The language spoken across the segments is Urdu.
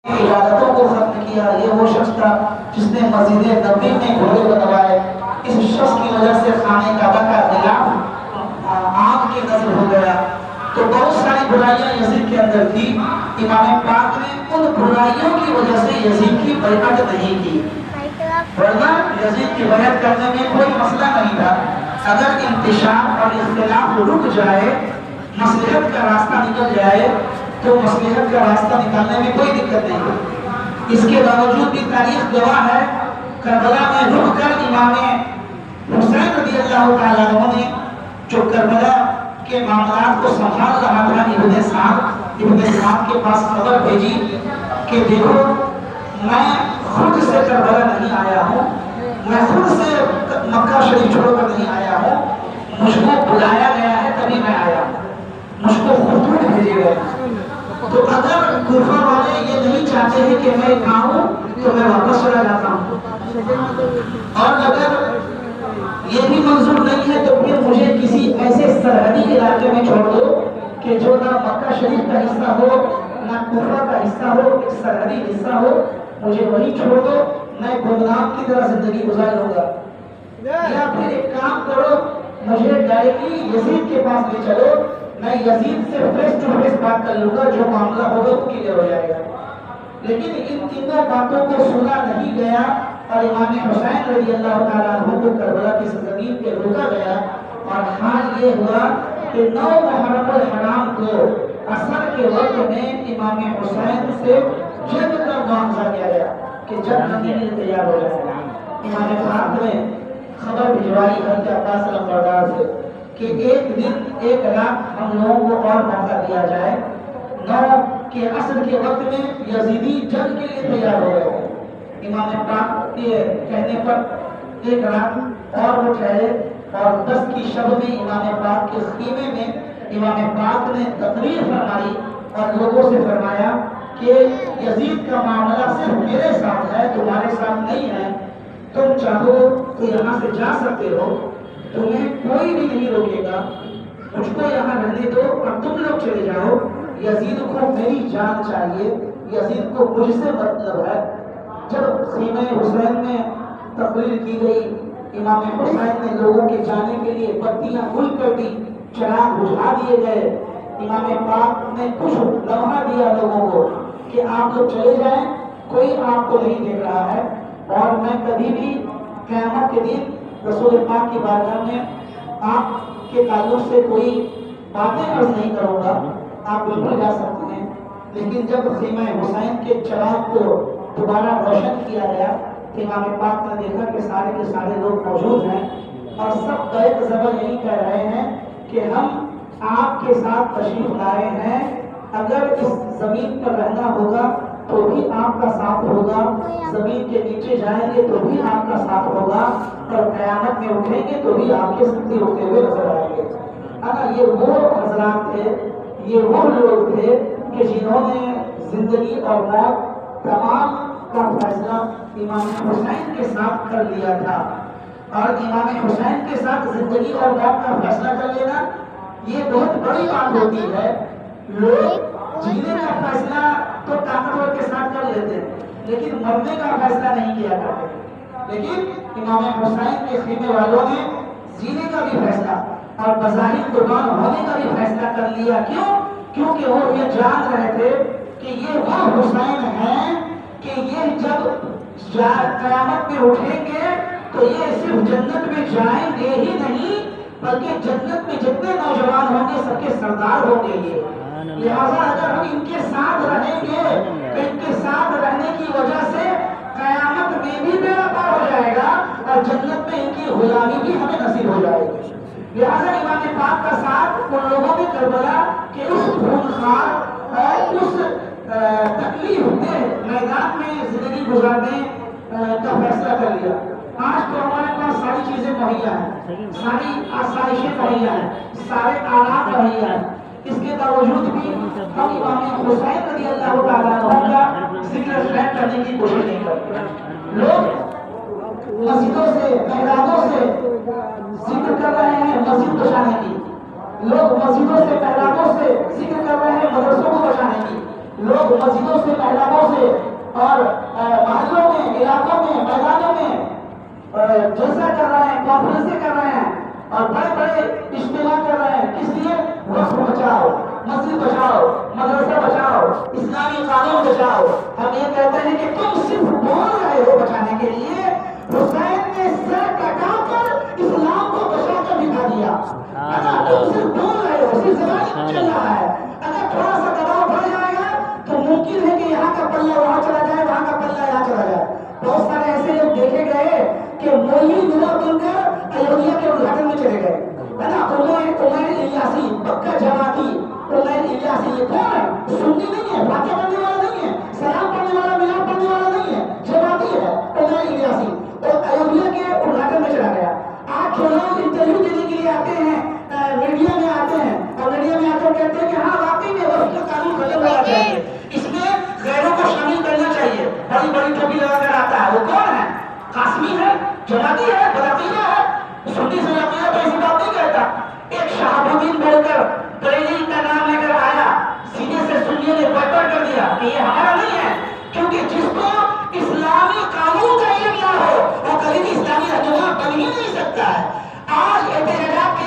عبادتوں کو ختم کیا. یہ وہ شخص تھا جس نے مسجد نبوی میں گھوڑے بنوائے. اس شخص کی وجہ سے خانہ کعبہ کا غلاف آنکھ کی نظر ہو گیا. تو بہت ساری برائیاں یزید کے اندر تھی. امام پاک نے ان برائیوں کی وجہ سے یزید کی بیعت نہیں کی، ورنہ یزید کی بیعت کرنے میں کوئی مسئلہ نہیں تھا. اگر انتشار اور اختلاف رک جائے، مصلحت کا راستہ نکل جائے، تو مصلحت کا راستہ نکالنے میں کوئی دقت نہیں ہے. اس کے باوجود بھی تاریخ گواہ ہے، کربلا میں رک کر امام حسین رضی اللہ تعالیٰ عنہ نے جو کربلا کے معاملات کو سنبھال رہا تھا، ابن سعد کے پاس خبر بھیجی کہ دیکھو میں خود سے کربلا نہیں آیا ہوں، میں خود سے مکہ شریف چھوڑ کر نہیں آیا ہوں، مجھ کو بلایا گیا ہے تبھی میں آیا ہوں، مجھ کو خطوط بھیجے گئے. تو اگر کوفہ والے یہ نہیں چاہتے ہیں کہ میں آؤں تو میں واپس چلا جاتا ہوں، اور اگر یہ بھی منظور نہیں ہے تو پھر مجھے کسی ایسے سرحدی علاقے میں چھوڑ دو کہ جو نہ مکہ شریف کا حصہ ہو نہ کوفہ کا حصہ ہو، ایک سرحدی حصہ ہو، مجھے وہی چھوڑ دو، میں گمنام کی طرح زندگی گزار لوں گا. یا پھر ایک کام کرو، مجھے ڈائریکٹلی یزید کے پاس لے چلو، میں یزید سے فیس ٹو فیس بات کر لوں گا، جو معاملہ ہوگا وہ کلیئر ہو جائے گا. لیکن ان تینوں باتوں کو سنا نہیں گیا اور امام حسین رضی اللہ تعالیٰ عنہ کو کربلا کی سرزمین پہ روکا گیا. اور حال یہ ہوا کہ 9 محرم الحرام کو عصر کے وقت میں امام حسین سے جنگ کا معاوضہ کیا گیا کہ جنگ کرنے کے لیے تیار ہو جائے. امام پاک نے خبر بھجوائی حضرت عباس علمبردار سے کہ ایک دن 1 رات ہم لوگوں کو اور موقع دیا جائے. 9 کے عصر کے وقت میں یزیدی جنگ کے لیے تیار ہو گئے. امام پاک کے کہنے پر 1 رات اور وہ ٹھہرے، اور 10 کی شب میں امام پاک کے خیمے میں امام پاک نے تقریر فرمائی اور لوگوں سے فرمایا کہ یزید کا معاملہ صرف میرے ساتھ ہے، تمہارے ساتھ نہیں ہے. تم چاہو تو یہاں سے جا سکتے ہو، تمہیں کوئی بھی نہیں روکے گا، مجھ کو یہاں رہنے دو اور تم لوگ چلے جاؤ. یزید کو میری جان چاہیے، یزید کو مجھ سے مطلب ہے. جب خیمہ حسین میں تقریر کی گئی، امام حسین نے لوگوں کے جانے کے لیے بتیاں گل کر دی، چراغ بجھا دیے گئے. امام پاک نے کچھ لمحہ دیا لوگوں کو کہ آپ لوگ چلے جائیں، کوئی آپ کو نہیں دیکھ رہا ہے، اور میں کبھی بھی قیامت کے دن رسول پاک کی بارگاہ میں آپ کے تعلق سے کوئی باتیں عرض نہیں کروں گا، آپ بالکل جا سکتے ہیں. لیکن جب خیمہ حسین کے چراغ کو دوبارہ روشن کیا گیا تو امام پاک نے دیکھا کہ سارے کے سارے لوگ موجود ہیں اور سب بیعت زبر یہی کہہ رہے ہیں کہ ہم آپ کے ساتھ تشریف لائے ہیں، اگر اس زمین پر رہنا ہوگا تو بھی آپ کا ساتھ ہوگا، زمین کے نیچے جائیں گے تو بھی آپ کا ساتھ ہوگا، اور قیامت میں اٹھیں گے تو بھی آپ کے ساتھ اٹھتے ہوئے نظر آئیں گے. یہ وہ حضرات تھے، یہ وہ لوگ تھے کہ جنہوں نے زندگی اور موت تمام کا فیصلہ امام حسین کے ساتھ کر لیا تھا. اور امام حسین کے ساتھ زندگی اور موت کا فیصلہ کر لینا یہ بہت بڑی بات ہوتی ہے. لوگ جینے کا فیصلہ تو طاقتور کے ساتھ کر لیتے لیکن مرنے کا فیصلہ نہیں کیا کرتے. لیکن امام حسین کے خیمے والوں نے جینے کا بھی فیصلہ اور بظاہر قربان ہونے کا بھی فیصلہ کر لیا. کیوں؟ کیونکہ وہ یہ جان رہے تھے کہ یہ وہ حسین ہیں کہ یہ جب قیامت میں اٹھیں گے تو یہ صرف جنت میں جائیں گے ہی نہیں بلکہ جنت میں جتنے نوجوان ہوں گے سب کے سردار ہوں گے یہ. لہٰذا اگر ہم ان کے ساتھ رہیں گے تو ان کے ساتھ رہنے کی وجہ سے قیامت میں بھی بیڑا پار ہو جائے گا اور جنت میں ان کی غلامی بھی ہمیں نصیب ہو جائے گی. لہٰذا امام پاک کا ساتھ ان لوگوں نے کربلا کہ اس خونخوار اور اس تکلیف دہ میدان میں زندگی گزارنے کا فیصلہ کر لیا. آج تو ہمارے پاس ساری چیزیں مہیا ہیں، ساری آسائشیں مہیا ہیں، سارے آلات مہیا ہیں، اس کے باوجود بھی ہم امام حسین رضی اللہ تعالیٰ عنہ کا ذکر خیر کرنے کی کوشش نہیں کرتے. لوگ مسجدوں سے محرابوں سے ذکر کر رہے ہیں مسجد بچانے کی، لوگ مسجدوں سے محرابوں سے ذکر کر رہے ہیں مدرسوں کو بچانے کی، لوگ مسجدوں سے محرابوں سے اور محلوں میں، علاقوں میں، میدانوں میں جلسہ کر رہے ہیں، کانفرنسیں کر رہے ہیں اور بڑے بڑے اجتماع کر رہے ہیں. کس لیے؟ وقف بچاؤ، مسجد بچاؤ، مدرسہ بچاؤ، اسلامی قانون بچاؤ. ہم یہ کہتے ہیں کہ تم صرف بول رہے ہو بچانے کے لیے، حسین نے سر کٹا کر اسلام کو بچا کر دکھا دیا. تم صرف بول رہے ہو، صرف زبان چل رہا ہے. اگر تھوڑا سا دباؤ بڑھ جائے گا تو ممکن ہے کہ یہاں کا پلہ وہاں چلا جائے، وہاں کا پلہ یہاں چلا جائے. بہت سارے ایسے لوگ دیکھے گئے کہ مولوی نما بن کر ایودھیا کے ادھاٹن میں چلے گئے، ہے نا. عمیر الیاسی، پکا جماعتی عمیر الیاسی. یہ کون ہے؟ سنی نہیں ہے، فاتحہ پڑھنے والا نہیں ہے، سلام پڑھنے والا، میلاد پڑھنے والا نہیں ہے، جماعتی ہے عمیر الیاسی. اور ایودھیا کے ادھاٹن میں چلا گیا. آج جو لوگ انٹرویو دینے کے لیے آتے ہیں، میڈیا میں آتے ہیں اور میڈیا میں آ کر کہتے ہیں کہ ہاں واقعی میں وقت کا قانون ختم ہونا چاہیے، اس میں غیروں کو شامل کرنا چاہیے، بڑی بڑی ٹوپی لگا کر آتا ہے. وہ کون ہے؟ قاسمی ہے، جماعتی ہے، بدعقیدہ ہے. سنی سے عقیدہ تو ایسی بات نہیں کہتا. ایک شہاب الدین بول کر بریلی کا نام لے کر آیا، سینے سے سنیوں نے بائیکاٹ کر دیا کہ یہ ہمارا نہیں ہے، کیونکہ جس کو اسلامی قانون کا علم نہ ہو وہ کبھی بھی اسلامی رہنما بن ہی نہیں سکتا ہے. آج احتجاجات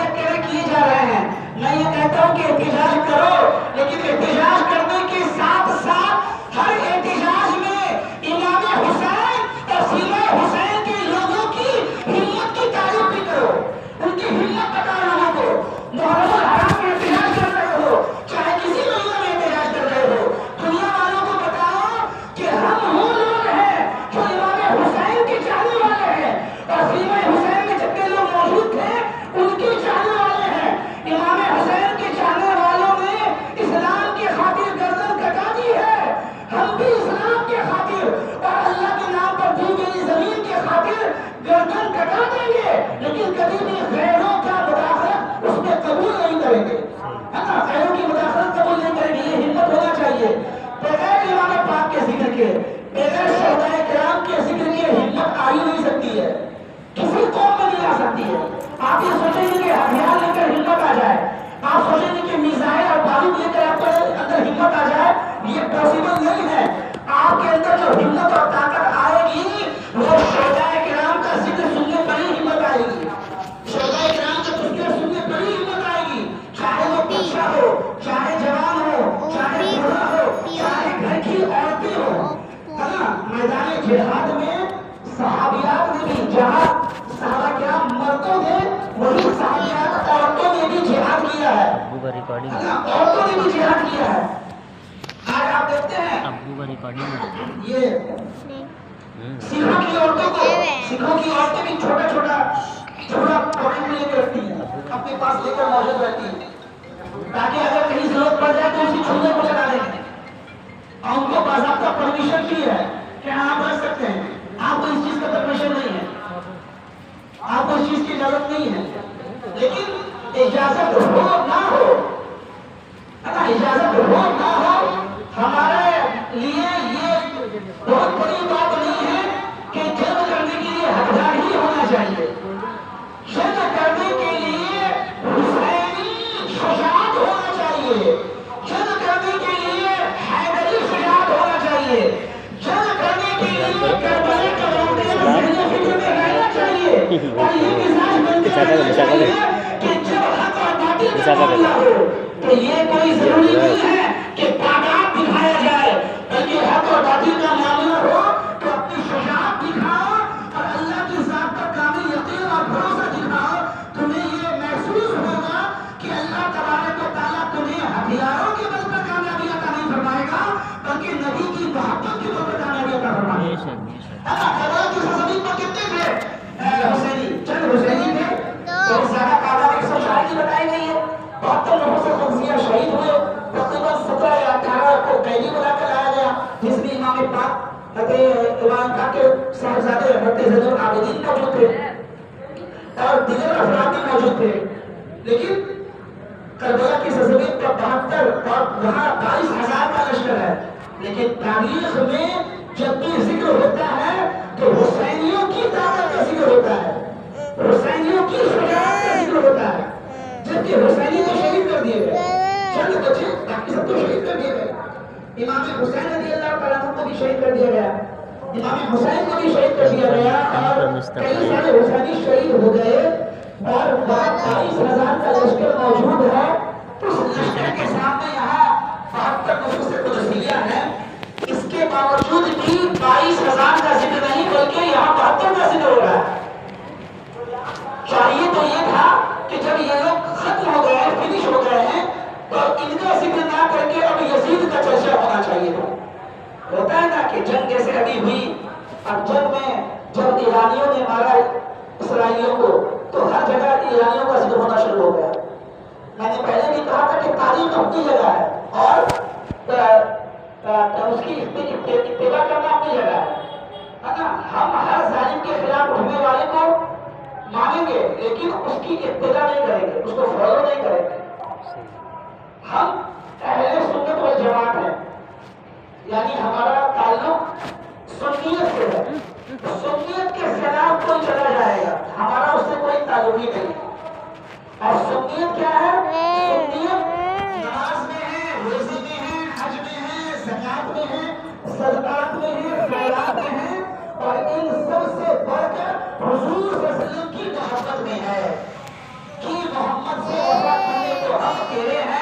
کیے جا رہے ہیں. میں یہ کہتا ہوں کہ احتجاج کرو، لیکن احتجاج کرنے کے ساتھ ساتھ ہر احتجاج میں امام حسین اور سیرہ حسین کے لوگوں کی ہمت کی تعریف بھی کرو، ان کی ہمت بتاؤ لوگوں کو. محرم الحرام میں احتجاج کر رہے ہو، چاہے کسی مہینے میں احتجاج کر رہے ہو، دنیا والوں کو بتاؤ کہ ہم وہ لوگ ہیں جو امام حسین کے چاہنے والے ہیں اور سیرہ حسین میں جتنے لوگ موجود تھے ان کے چاہنے والے ہیں. امام حسین کے چاہنے والوں نے اسلام کی خاطر گردن کٹا دی ہے. ہم بھی اسلام کے خاطر اور اللہ کے نام پر دی گئی زمین کے خاطر گردن کٹا دیں گے، لیکن کبھی بھی غیروں کا مداخلت اس میں قبول نہیں کریں گے، ہے نا. غیروں کی مداخلت قبول نہیں کریں گے. یہ ہمت ہونا چاہیے. بغیر امام پاک کے ذکر کے، بغیر شہدائے کرام کے ذکر کے ہمت آ ہی نہیں سکتی ہے، کسی قوم میں نہیں آ سکتی ہے. آپ یہ سوچیں گے کہ ہتھیار لے کر ہمت آ جائے، آپ سوچیں گے کہ میزائل اور بارود لے کر آپ کے اندر ہمت آ جائے، یہ پاسبل نہیں ہے. آپ کے اندر جو ہمت اور طاقت آئے گی وہ شہدائے کرام کا ذکر سننے پر ہی ہمت آئے گی. شہدائے کرام کا تذکرہ سننے پر ہی ہمت آئے گی. چاہے وہ بچہ ہو، چاہے جوان ہو، چاہے بوڑھا ہو، چاہے گھر کی عورتیں ہو، ہے نا. میدان جہاد میں صحابیات نے بھی، جہاں صحابہ کرام مردوں نے، وہی صحابیات عورتوں نے بھی جہاد کیا ہے، عورتوں نے بھی جہاد کیا ہے. آج آپ دیکھتے ہیں یہ سکھوں کی عورتیں بھی چھوٹا چھوٹا چھوٹا پاکٹ میں لے کے رکھتی ہیں، اپنے پاس لے کر موجود رہتی ہیں تاکہ اگر کہیں ضرورت پڑ جائے تو اسی چھونے کو چلا دیں گے. اور ان کو باضابطہ پرمیشن بھی ہے کہ آپ رکھ سکتے ہیں، آپ کو اس چیز کا پرمیشن نہیں ہے، آپ کو اس چیز کی اجازت نہیں ہے. لیکن اجازت ہو نہ ہو، اجازت ہو نہ ہو، ہمارے لیے یہ بہت بڑی بات نہیں ہے کہ جنگ کرنے کے لیے ہتھیار ہی ہونا چاہیے. جنگ کرنے کے لیے حسینی شجاعت ہونا چاہیے، جنگ کرنے کے لیے حیدری شجاعت ہونا چاہیے، جنگ کرنے کے لیے کربلا کا واقعہ ذہن فکر میں رہنا چاہیے. اور یہ مزاج بنتے رہنا چاہیے کہ جب حق اور باطل کا معاملہ ہو تو یہ کوئی ضروری نہیں ہے کہ تعداد دکھایا جائے، بلکہ حق اور باطل کا معاملہ ہو تو اپنی شجاعت دکھاؤ اور اللہ کی ذات پر کامل یقین اور بھروسہ دکھاؤ. تمہیں یہ محسوس ہوگا کہ اللہ تبارک و تعالیٰ تمہیں ہتھیاروں کے بل پر کامیابی عطا نہیں فرمائے گا بلکہ نبی کی محبت کے بل پر کامیابی عطا فرمائے گا. کربلا کی سرزمین پر کتنے تھے حسینی؟ چند حسینی تھے. بہت زیادہ تعداد 104 کی بتائی گئی ہے. 72 لوگوں سے خمسیہ شہید ہوئے. تقریباً 17 یا 18 کو قیدی بنا کر لایا گیا، جس میں امام پاک امام کا کے صاحبزادے حضرت زین العابدین موجود تھے اور دیگر افراد بھی موجود تھے. لیکن کربلا کی سرزمین پر 72 اور وہاں 22,000 کا لشکر ہے. لیکن تاریخ میں جب بھی ذکر ہوتا ہے تو حسینیوں کی طاقت کا ذکر ہوتا ہے، حسینیوں کی شجاعت کا ذکر ہوتا ہے. جبکہ حسینی تو شہید کر دیے گئے، چند بچے باقی سب تو شہید کر دیے گئے. امام حسین رضی اللہ تعالیٰ عنہ کو بھی شہید کر دیا گیا. امام حسین کو بھی شہید کر دیا گیا اور کئی سارے حسینی شہید ہو گئے اور 22,000 کا لشکر موجود ہے. اس لشکر کے سامنے یہاں 72 نصوص قدسیہ ہیں. اس کے باوجود بھی 22,000 کا ذکر نہیں بلکہ یہاں 72 کا ذکر ہو رہا ہے. چاہیے تو یہ تھا کہ جب یہ لوگ ختم ہو گئے فنش ہو گئے ہیں تو ان کا ذکر نہ کر کے اب یزید کا چرچا ہونا چاہیے تھا. ہوتا ہے نا کہ جنگ جیسے ابھی ہوئی، اب جنگ میں جب ایرانیوں نے مارا اسرائیلیوں کو تو ہر جگہ ایرانیوں کا ذکر ہونا شروع ہو گیا. میں نے پہلے بھی کہا تھا کہ تاریخ اپنی جگہ ہے اور اس کی اتباع کرنا اپنی جگہ ہے نا. ہم ہر ظالم کے خلاف اٹھنے والے کو مانیں گے لیکن اس کی اتباع نہیں کریں گے، اس کو فالو نہیں کریں گے. ہم اہل سنت والجماعت ہیں، یعنی ہمارا تعلق سنیت سے ہے. سنیت کے خلاف کوئی چلا جائے گا ہمارا اس سے کوئی تعلق ہی نہیں. اور سنیت کیا ہے؟ سنیت نماز میں ہے، روزے میں ہے، حج میں ہے، زکات میں ہے، صدقات میں ہے، خیرات میں ہے، اور ان سب سے بڑھ کر حضور صلی اللہ علیہ وسلم کی محبت میں ہے کہ محمد سے وفا کرنے کو ہم تیرے ہیں